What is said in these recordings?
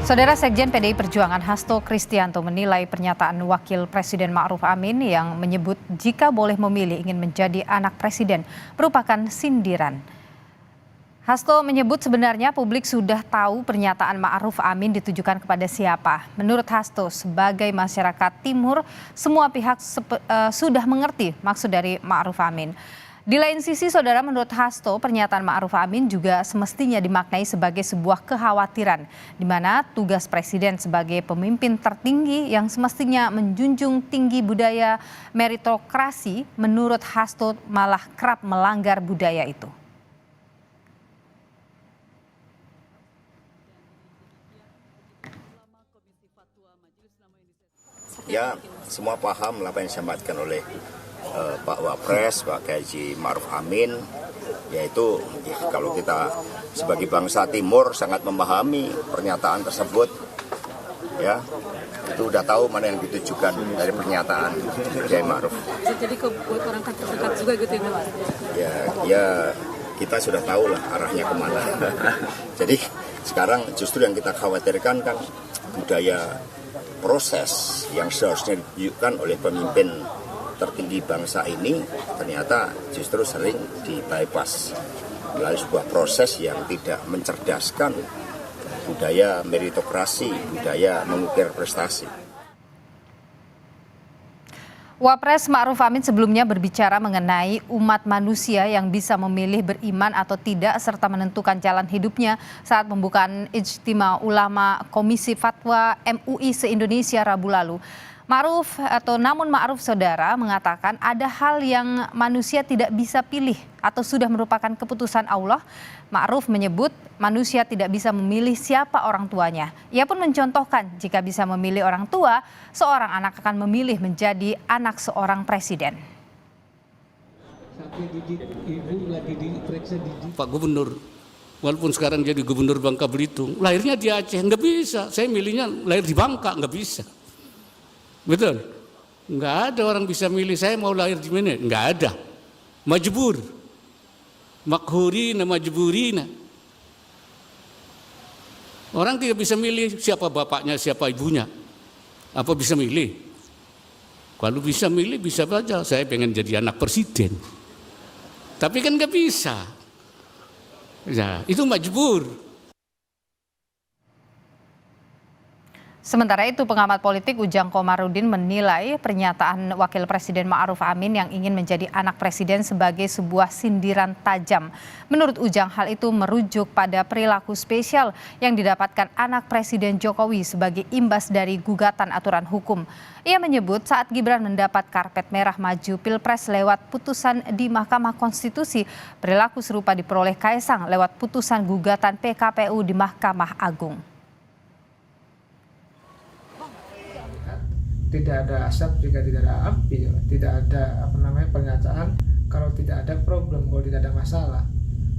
Saudara Sekjen PDI Perjuangan Hasto Kristianto menilai pernyataan Wakil Presiden Ma'ruf Amin yang menyebut jika boleh memilih ingin menjadi anak presiden merupakan sindiran. Hasto menyebut sebenarnya publik sudah tahu pernyataan Ma'ruf Amin ditujukan kepada siapa. Menurut Hasto, sebagai masyarakat Timur, semua pihak sudah mengerti maksud dari Ma'ruf Amin. Di lain sisi, saudara, menurut Hasto, pernyataan Ma'ruf Amin juga semestinya dimaknai sebagai sebuah kekhawatiran, di mana tugas presiden sebagai pemimpin tertinggi yang semestinya menjunjung tinggi budaya meritokrasi, menurut Hasto malah kerap melanggar budaya itu. Ya, semua paham apa yang disampaikan oleh Pak Wapres, Pak Haji Ma'ruf Amin, yaitu kalau kita sebagai bangsa Timur sangat memahami pernyataan tersebut, ya itu udah tahu mana yang ditujukan dari pernyataan Haji Ma'ruf. Jadi buat orang terdekat juga gitu ya, Mas? Ya kita sudah tahu lah arahnya kemana. Jadi sekarang justru yang kita khawatirkan kan budaya proses yang seharusnya ditunjukkan oleh pemimpin tertinggi bangsa ini ternyata justru sering di-bypass melalui sebuah proses yang tidak mencerdaskan budaya meritokrasi, budaya mengukir prestasi. Wapres Ma'ruf Amin sebelumnya berbicara mengenai umat manusia yang bisa memilih beriman atau tidak serta menentukan jalan hidupnya saat pembukaan Ijtima Ulama Komisi Fatwa MUI se-Indonesia Rabu lalu. Namun Ma'ruf saudara mengatakan ada hal yang manusia tidak bisa pilih atau sudah merupakan keputusan Allah. Ma'ruf menyebut manusia tidak bisa memilih siapa orang tuanya. Ia pun mencontohkan jika bisa memilih orang tua, seorang anak akan memilih menjadi anak seorang presiden. Pak Gubernur, walaupun sekarang jadi Gubernur Bangka Belitung, lahirnya di Aceh, nggak bisa. Saya milihnya lahir di Bangka, nggak bisa. Betul? Nggak ada orang bisa milih saya mau lahir di mana, nggak ada. Majbur, makhurina, majburina. Orang tidak bisa milih siapa bapaknya, siapa ibunya. Apa bisa milih? Kalau bisa milih bisa saja, saya pengen jadi anak presiden. Tapi kan nggak bisa. Ya, itu majbur. Sementara itu, pengamat politik Ujang Komarudin menilai pernyataan Wakil Presiden Ma'ruf Amin yang ingin menjadi anak presiden sebagai sebuah sindiran tajam. Menurut Ujang, hal itu merujuk pada perilaku spesial yang didapatkan anak Presiden Jokowi sebagai imbas dari gugatan aturan hukum. Ia menyebut saat Gibran mendapat karpet merah maju Pilpres lewat putusan di Mahkamah Konstitusi, perilaku serupa diperoleh Kaisang lewat putusan gugatan PKPU di Mahkamah Agung. Tidak ada asap jika tidak ada api, tidak ada pernyataan kalau tidak ada problem, kalau tidak ada masalah.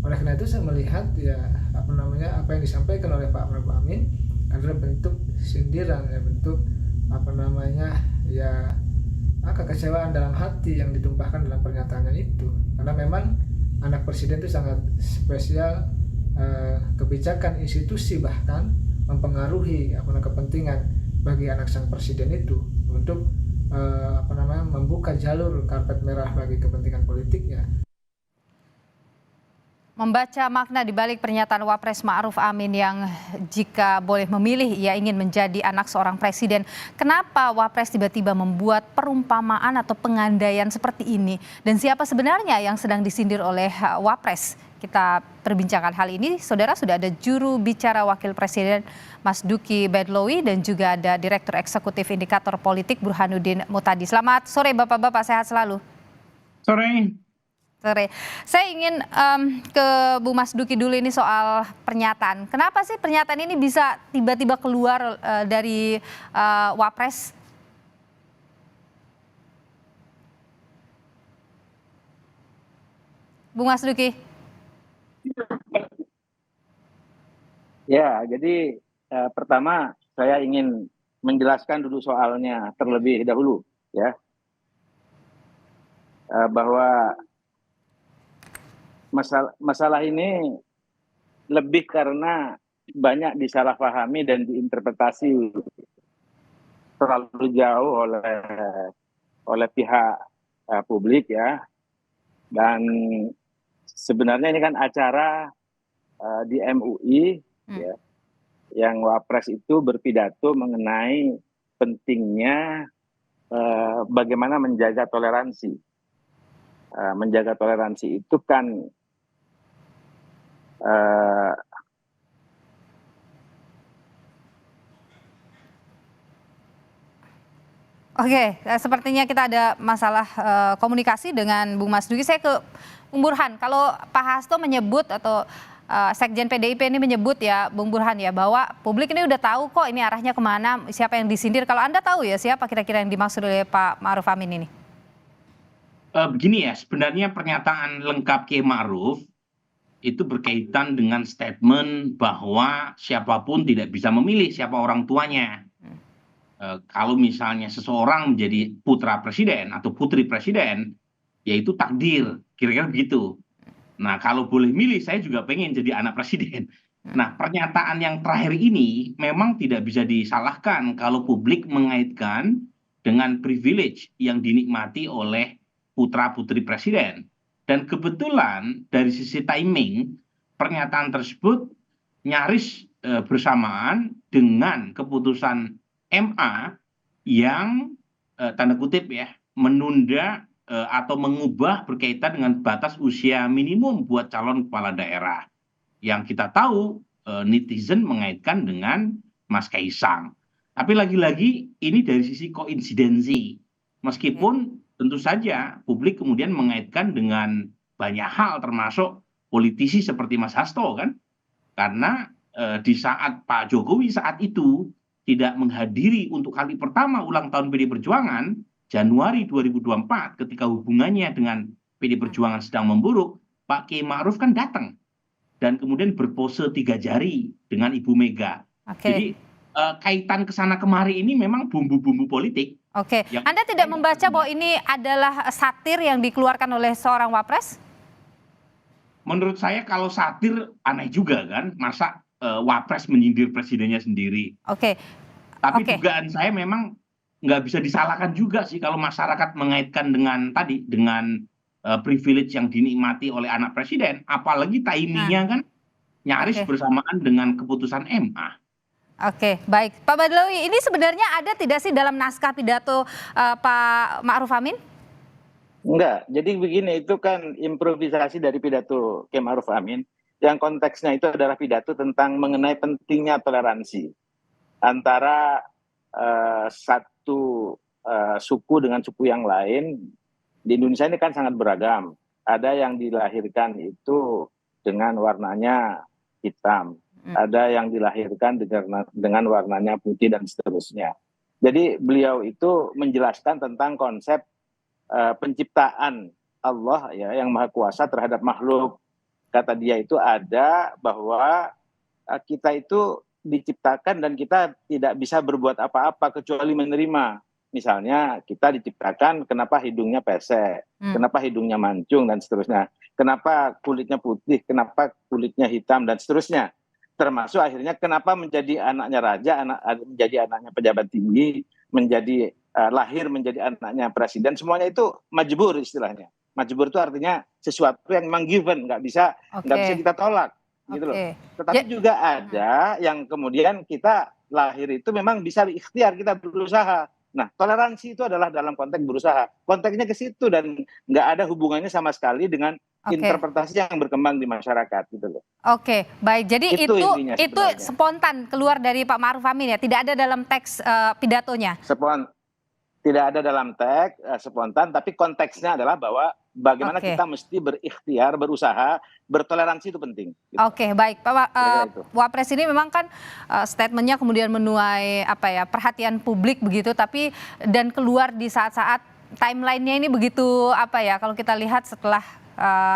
Oleh karena itu saya melihat apa yang disampaikan oleh Pak Ma'ruf Amin adalah bentuk sindiran, bentuk kekecewaan dalam hati yang ditumpahkan dalam pernyataannya itu. Karena memang anak presiden itu sangat spesial, kebijakan institusi bahkan mempengaruhi kepentingan bagi anak sang presiden itu untuk membuka jalur karpet merah bagi kepentingan politiknya. Membaca makna di balik pernyataan Wapres Ma'ruf Amin yang jika boleh memilih ia ingin menjadi anak seorang presiden, kenapa Wapres tiba-tiba membuat perumpamaan atau pengandaian seperti ini? Dan siapa sebenarnya yang sedang disindir oleh Wapres? Kita perbincangkan hal ini, saudara, sudah ada juru bicara Wakil Presiden Mas Duki Bedlowi dan juga ada Direktur Eksekutif Indikator Politik Burhanuddin Mutadi. Selamat sore Bapak-Bapak, sehat selalu. Sore. Saya ingin ke Bu Mas Duki dulu ini soal pernyataan. Kenapa sih pernyataan ini bisa tiba-tiba keluar dari Wapres? Bu Mas Duki. Ya, jadi pertama saya ingin menjelaskan dulu soalnya terlebih dahulu, ya, bahwa masalah ini lebih karena banyak disalahpahami dan diinterpretasi terlalu jauh oleh pihak publik ya. Dan sebenarnya ini kan acara di MUI ya, yang Wapres itu berpidato mengenai pentingnya bagaimana menjaga toleransi. Menjaga toleransi itu kan Oke, sepertinya kita ada masalah komunikasi dengan Bung Mas Dugi. Saya ke Bung Burhan. Kalau Pak Hasto menyebut atau Sekjen PDIP ini menyebut ya, Bung Burhan ya, bahwa publik ini udah tahu kok ini arahnya kemana, siapa yang disindir. Kalau Anda tahu ya siapa kira-kira yang dimaksud oleh Pak Ma'ruf Amin ini? Begini ya, sebenarnya pernyataan lengkap Kiai Ma'ruf itu berkaitan dengan statement bahwa siapapun tidak bisa memilih siapa orang tuanya. Kalau misalnya seseorang menjadi putra presiden atau putri presiden, yaitu takdir, kira-kira begitu. Nah, kalau boleh milih, saya juga pengen jadi anak presiden. Nah, pernyataan yang terakhir ini memang tidak bisa disalahkan kalau publik mengaitkan dengan privilege yang dinikmati oleh putra-putri presiden. Dan kebetulan dari sisi timing, pernyataan tersebut nyaris bersamaan dengan keputusan MA yang tanda kutip ya menunda atau mengubah berkaitan dengan batas usia minimum buat calon kepala daerah. Yang kita tahu netizen mengaitkan dengan Mas Kaisang. Tapi lagi-lagi ini dari sisi koinsidensi. Meskipun tentu saja publik kemudian mengaitkan dengan banyak hal termasuk politisi seperti Mas Hasto kan. Karena di saat Pak Jokowi saat itu tidak menghadiri untuk kali pertama ulang tahun PD Perjuangan Januari 2024 ketika hubungannya dengan PD Perjuangan sedang memburuk, Pak Kiai Ma'ruf kan datang dan kemudian berpose 3 jari dengan Ibu Mega. Jadi kaitan kesana kemari ini memang bumbu-bumbu politik. Oke, Anda tidak membaca bahwa ini adalah satir yang dikeluarkan oleh seorang Wapres? Menurut saya kalau satir aneh juga kan, masa Wapres menyindir presidennya sendiri. Oke. Tapi dugaan saya memang nggak bisa disalahkan juga sih kalau masyarakat mengaitkan dengan tadi, dengan privilege yang dinikmati oleh anak presiden. Apalagi timingnya kan nyaris bersamaan dengan keputusan MA. Oke, baik. Pak Badlawi, ini sebenarnya ada tidak sih dalam naskah pidato Pak Ma'ruf Amin? enggak. Jadi begini, itu kan improvisasi dari pidato Kiai Ma'ruf Amin. Yang konteksnya itu adalah pidato tentang mengenai pentingnya toleransi antara satu suku dengan suku yang lain. Di Indonesia ini kan sangat beragam. Ada yang dilahirkan itu dengan warnanya hitam, ada yang dilahirkan dengan warnanya putih dan seterusnya. Jadi beliau itu menjelaskan tentang konsep penciptaan Allah ya yang Maha Kuasa terhadap makhluk. Kata dia itu ada bahwa kita itu diciptakan dan kita tidak bisa berbuat apa-apa kecuali menerima. Misalnya kita diciptakan kenapa hidungnya pesek, kenapa hidungnya mancung dan seterusnya. Kenapa kulitnya putih, kenapa kulitnya hitam dan seterusnya. Termasuk akhirnya kenapa menjadi anaknya raja, menjadi anaknya pejabat tinggi, menjadi lahir menjadi anaknya presiden. Semuanya itu majbur istilahnya. Majbur itu artinya sesuatu yang memang given, nggak bisa kita tolak, gitu loh. Tetapi juga ada yang kemudian kita lahir itu memang bisa ikhtiar, kita berusaha. Nah, toleransi itu adalah dalam konteks berusaha. Konteksnya ke situ dan nggak ada hubungannya sama sekali dengan interpretasi yang berkembang di masyarakat, gitu loh. Oke, baik. Jadi itu spontan keluar dari Pak Ma'ruf Amin ya, tidak ada dalam teks pidatonya. Tidak ada dalam teks spontan, tapi konteksnya adalah bahwa bagaimana kita mesti berikhtiar, berusaha, bertoleransi itu penting. Gitu. Oke, baik. Pak Wapres ini memang kan statementnya kemudian menuai perhatian publik begitu, tapi dan keluar di saat-saat timelinenya ini begitu kalau kita lihat setelah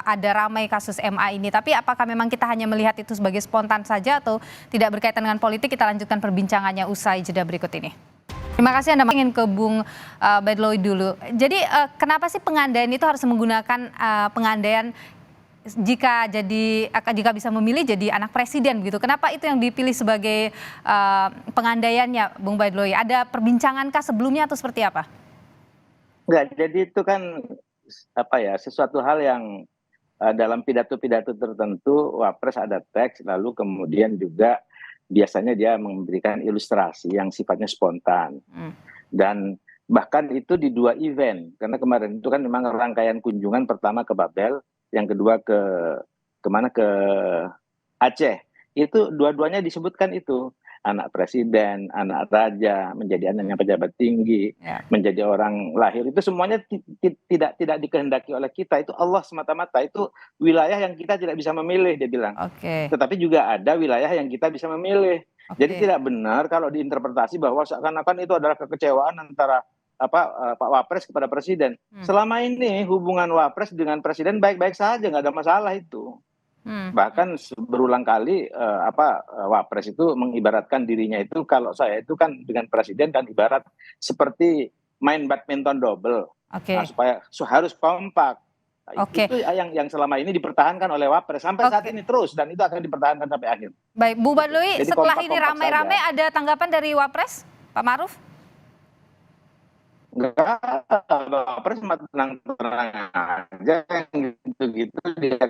ada ramai kasus MA ini. Tapi apakah memang kita hanya melihat itu sebagai spontan saja atau tidak berkaitan dengan politik? Kita lanjutkan perbincangannya usai jeda berikut ini. Terima kasih. Anda ingin ke Bung Badlawi dulu. Jadi kenapa sih pengandaian itu harus menggunakan pengandaian jika bisa memilih jadi anak presiden gitu. Kenapa itu yang dipilih sebagai pengandaiannya, Bung Bahlil? Ada perbincangankah sebelumnya atau seperti apa? Enggak, jadi itu kan sesuatu hal yang dalam pidato-pidato tertentu Wapres ada teks, lalu kemudian juga biasanya dia memberikan ilustrasi yang sifatnya spontan. Dan bahkan itu di 2 event, karena kemarin itu kan memang rangkaian kunjungan, pertama ke Babel, yang kedua ke Aceh. Itu dua-duanya disebutkan itu, anak presiden, anak raja, menjadi anaknya pejabat tinggi, menjadi orang lahir, itu semuanya tidak dikehendaki oleh kita, itu Allah semata-mata, itu wilayah yang kita tidak bisa memilih, dia bilang. Tetapi juga ada wilayah yang kita bisa memilih. Jadi tidak benar kalau diinterpretasi bahwa seakan-akan itu adalah kekecewaan antara Pak Wapres kepada presiden. Selama ini hubungan Wapres dengan presiden baik-baik saja, nggak ada masalah itu. Bahkan berulang kali Wapres itu mengibaratkan dirinya itu, kalau saya itu kan dengan presiden kan ibarat seperti main badminton double, supaya harus kompak. Itu yang selama ini dipertahankan oleh Wapres sampai saat ini terus, dan itu akan dipertahankan sampai akhir. Baik, Bu Bahlil, setelah ini ramai-ramai ada tanggapan dari Wapres, Pak Ma'ruf? Enggak, Wapres cuma tenang-tenang aja, gitu-gitu dia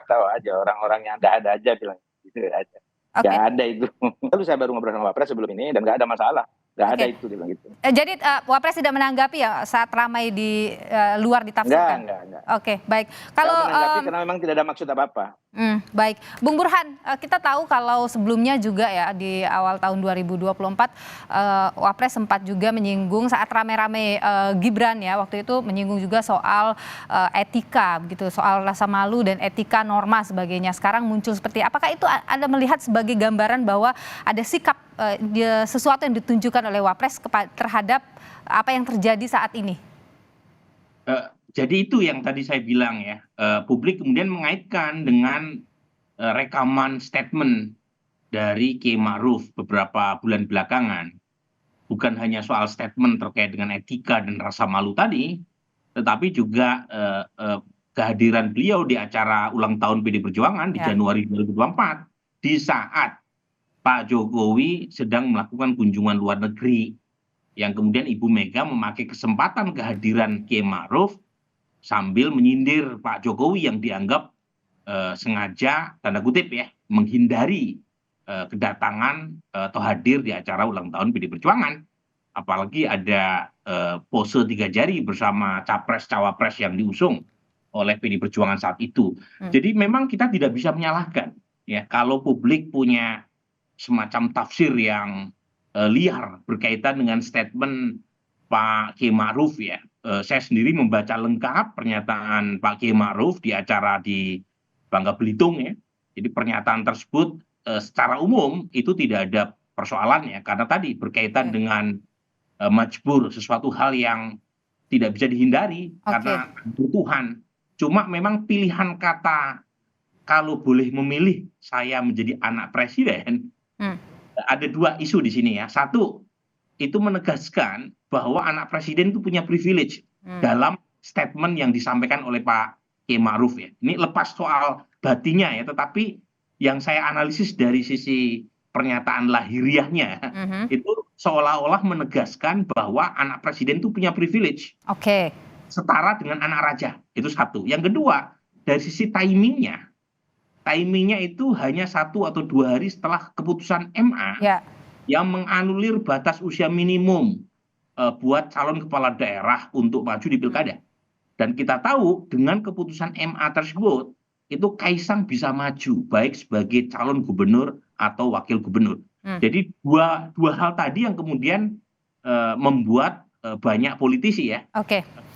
tahu aja, orang-orang yang ada aja bilang gitu aja. Nggak ada itu. Lalu saya baru ngobrol sama Wapres sebelum ini dan nggak ada masalah. Nggak ada itu, dia bilang gitu. Jadi Wapres tidak menanggapi ya saat ramai di luar ditafsirkan? Enggak. Oke, baik. Kalau menanggapi karena memang tidak ada maksud apa-apa. Baik, Bung Burhan, kita tahu kalau sebelumnya juga ya di awal tahun 2024 Wapres sempat juga menyinggung saat rame-rame Gibran ya, waktu itu menyinggung juga soal etika begitu, soal rasa malu dan etika, norma sebagainya. Sekarang muncul seperti apakah itu Anda melihat sebagai gambaran bahwa ada sikap sesuatu yang ditunjukkan oleh Wapres terhadap apa yang terjadi saat ini? Jadi itu yang tadi saya bilang ya, publik kemudian mengaitkan dengan rekaman statement dari Kiai Ma'ruf beberapa bulan belakangan. Bukan hanya soal statement terkait dengan etika dan rasa malu tadi, tetapi juga kehadiran beliau di acara ulang tahun PD Perjuangan di Januari 2024, di saat Pak Jokowi sedang melakukan kunjungan luar negeri, yang kemudian Ibu Mega memakai kesempatan kehadiran Kiai Ma'ruf sambil menyindir Pak Jokowi yang dianggap sengaja, tanda kutip ya, menghindari kedatangan atau hadir di acara ulang tahun PD Perjuangan. Apalagi ada pose 3 jari bersama capres-cawapres yang diusung oleh PD Perjuangan saat itu. Jadi memang kita tidak bisa menyalahkan ya kalau publik punya semacam tafsir yang liar berkaitan dengan statement Pak Kiai Ma'ruf ya. Saya sendiri membaca lengkap pernyataan Pak Kiai Ma'ruf di acara di Bangka Belitung ya. Jadi pernyataan tersebut secara umum itu tidak ada persoalan ya, karena tadi berkaitan dengan majbur, sesuatu hal yang tidak bisa dihindari karena kebutuhan. Cuma memang pilihan kata kalau boleh memilih saya menjadi anak presiden, ada 2 isu di sini ya. Satu, itu menegaskan bahwa anak presiden itu punya privilege dalam statement yang disampaikan oleh Pak Kiai Ma'ruf ya. Ini lepas soal batinnya ya, tetapi yang saya analisis dari sisi pernyataan lahiriahnya itu seolah-olah menegaskan bahwa anak presiden itu punya privilege. Setara dengan anak raja. Itu satu. Yang kedua, dari sisi timingnya itu hanya 1 atau 2 hari setelah keputusan MA yang menganulir batas usia minimum buat calon kepala daerah untuk maju di pilkada. Dan kita tahu dengan keputusan MA tersebut, itu Kaisang bisa maju baik sebagai calon gubernur atau wakil gubernur. Jadi dua hal tadi yang kemudian membuat banyak politisi ya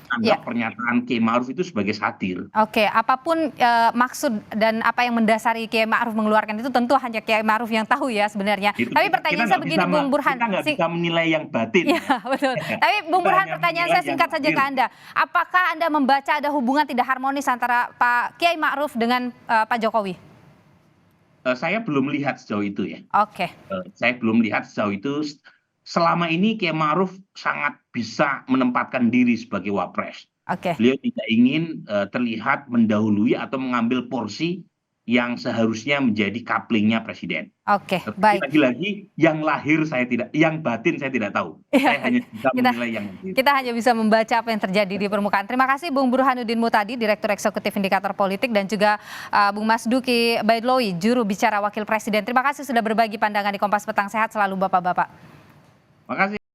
anggap pernyataan Kiai Ma'ruf itu sebagai satir. Apapun maksud dan apa yang mendasari Kiai Ma'ruf mengeluarkan itu tentu hanya Kiai Ma'ruf yang tahu ya sebenarnya. Tapi pertanyaan saya begini, Bung Burhan. Kita nggak bisa menilai yang batin. Ya, betul. Tapi Bung Burhan, pertanyaan saya singkat saja ke Anda. Apakah Anda membaca ada hubungan tidak harmonis antara Pak Kiai Ma'ruf dengan Pak Jokowi? Saya belum lihat sejauh itu ya. Saya belum lihat sejauh itu. Selama ini Kiai Ma'ruf sangat bisa menempatkan diri sebagai wapres. Oke. Beliau tidak ingin terlihat mendahului atau mengambil porsi yang seharusnya menjadi kaplingnya presiden. Oke, Tetapi baik. lagi-lagi yang lahir saya tidak, yang batin saya tidak tahu. Saya hanya bisa menilai yang lahir. Kita hanya bisa membaca apa yang terjadi di permukaan. Terima kasih Bung Burhanuddin Muhtadi, Direktur Eksekutif Indikator Politik, dan juga Bung Mas Duki Baidloi, juru bicara Wakil Presiden. Terima kasih sudah berbagi pandangan di Kompas Petang. Sehat selalu Bapak-Bapak. Terima kasih.